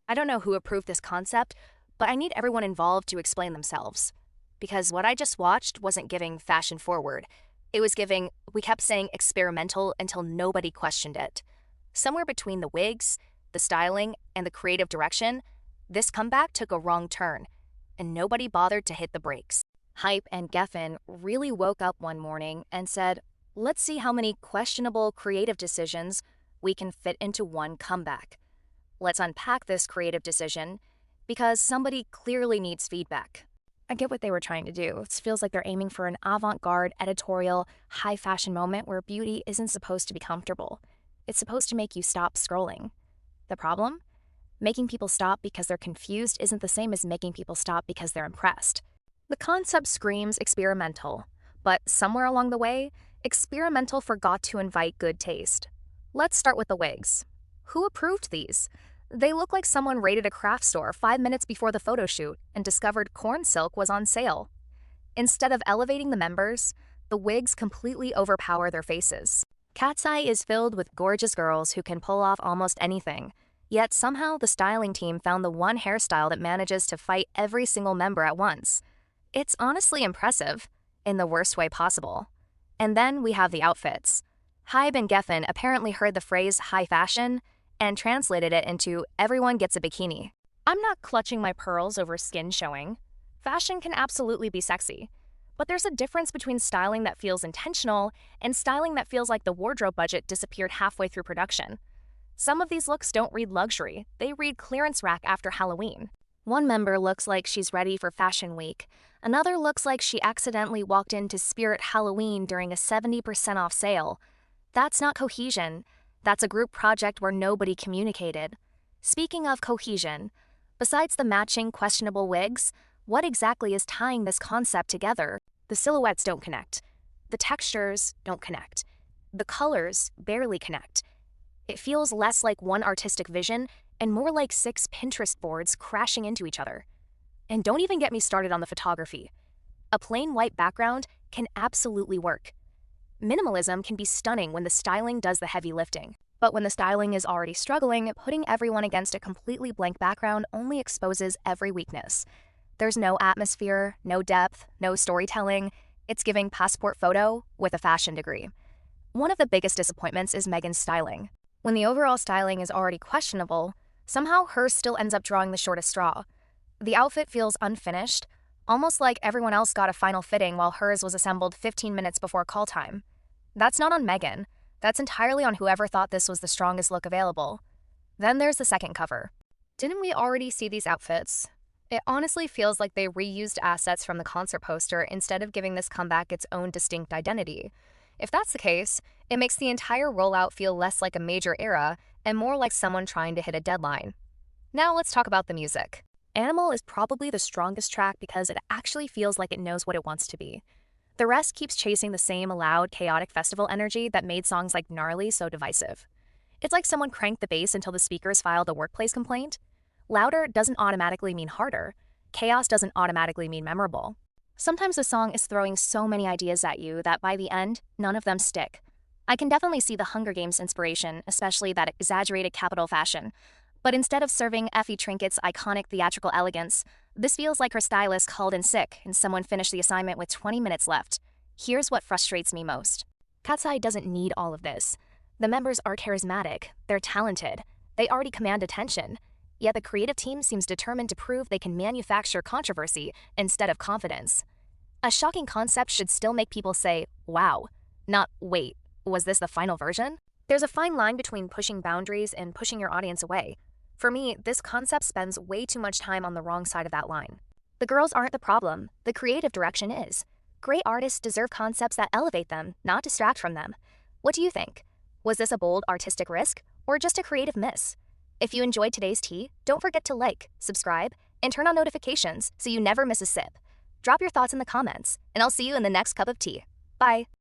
I don't know who approved this concept, but I need everyone involved to explain themselves. Because what I just watched wasn't giving fashion forward. It was giving, we kept saying experimental until nobody questioned it. Somewhere between the wigs, the styling, and the creative direction, this comeback took a wrong turn, and nobody bothered to hit the brakes. Hype and Geffen really woke up one morning and said, let's see how many questionable creative decisions we can fit into one comeback. Let's unpack this creative decision because somebody clearly needs feedback. I get what they were trying to do. It feels like they're aiming for an avant-garde, editorial, high-fashion moment where beauty isn't supposed to be comfortable. It's supposed to make you stop scrolling. The problem? Making people stop because they're confused isn't the same as making people stop because they're impressed. The concept screams experimental, but somewhere along the way, experimental forgot to invite good taste. Let's start with the wigs. Who approved these? They look like someone raided a craft store 5 minutes before the photo shoot and discovered corn silk was on sale. Instead of elevating the members, the wigs completely overpower their faces. KATSEYE is filled with gorgeous girls who can pull off almost anything, yet somehow the styling team found the one hairstyle that manages to fight every single member at once. It's honestly impressive, in the worst way possible. And then we have the outfits. Hybe and Geffen apparently heard the phrase high fashion and translated it into everyone gets a bikini. I'm not clutching my pearls over skin showing. Fashion can absolutely be sexy, but there's a difference between styling that feels intentional and styling that feels like the wardrobe budget disappeared halfway through production. Some of these looks don't read luxury, they read clearance rack after Halloween. One member looks like she's ready for Fashion Week. Another looks like she accidentally walked into Spirit Halloween during a 70% off sale. That's not cohesion. That's a group project where nobody communicated. Speaking of cohesion, besides the matching questionable wigs, what exactly is tying this concept together? The silhouettes don't connect. The textures don't connect. The colors barely connect. It feels less like one artistic vision and more like 6 Pinterest boards crashing into each other. And don't even get me started on the photography. A plain white background can absolutely work. Minimalism can be stunning when the styling does the heavy lifting. But when the styling is already struggling, putting everyone against a completely blank background only exposes every weakness. There's no atmosphere, no depth, no storytelling. It's giving passport photo with a fashion degree. One of the biggest disappointments is Megan's styling. When the overall styling is already questionable, somehow hers still ends up drawing the shortest straw. The outfit feels unfinished, almost like everyone else got a final fitting while hers was assembled 15 minutes before call time. That's not on Megan. That's entirely on whoever thought this was the strongest look available. Then there's the second cover. Didn't we already see these outfits? It honestly feels like they reused assets from the concert poster instead of giving this comeback its own distinct identity. If that's the case, it makes the entire rollout feel less like a major era and more like someone trying to hit a deadline. Now let's talk about the music. Animal is probably the strongest track because it actually feels like it knows what it wants to be. The rest keeps chasing the same loud, chaotic festival energy that made songs like Gnarly so divisive. It's like someone cranked the bass until the speakers filed a workplace complaint. Louder doesn't automatically mean harder. Chaos doesn't automatically mean memorable. Sometimes the song is throwing so many ideas at you that by the end, none of them stick. I can definitely see the Hunger Games inspiration, especially that exaggerated capital fashion. But instead of serving Effie Trinket's iconic theatrical elegance, this feels like her stylist called in sick and someone finished the assignment with 20 minutes left. Here's what frustrates me most. KATSEYE doesn't need all of this. The members are charismatic, they're talented, they already command attention. Yet the creative team seems determined to prove they can manufacture controversy instead of confidence. A shocking concept should still make people say, wow, not wait, was this the final version? There's a fine line between pushing boundaries and pushing your audience away. For me, this concept spends way too much time on the wrong side of that line. The girls aren't the problem, the creative direction is. Great artists deserve concepts that elevate them, not distract from them. What do you think? Was this a bold artistic risk, or just a creative miss? If you enjoyed today's tea, don't forget to like, subscribe, and turn on notifications so you never miss a sip. Drop your thoughts in the comments, and I'll see you in the next cup of tea. Bye.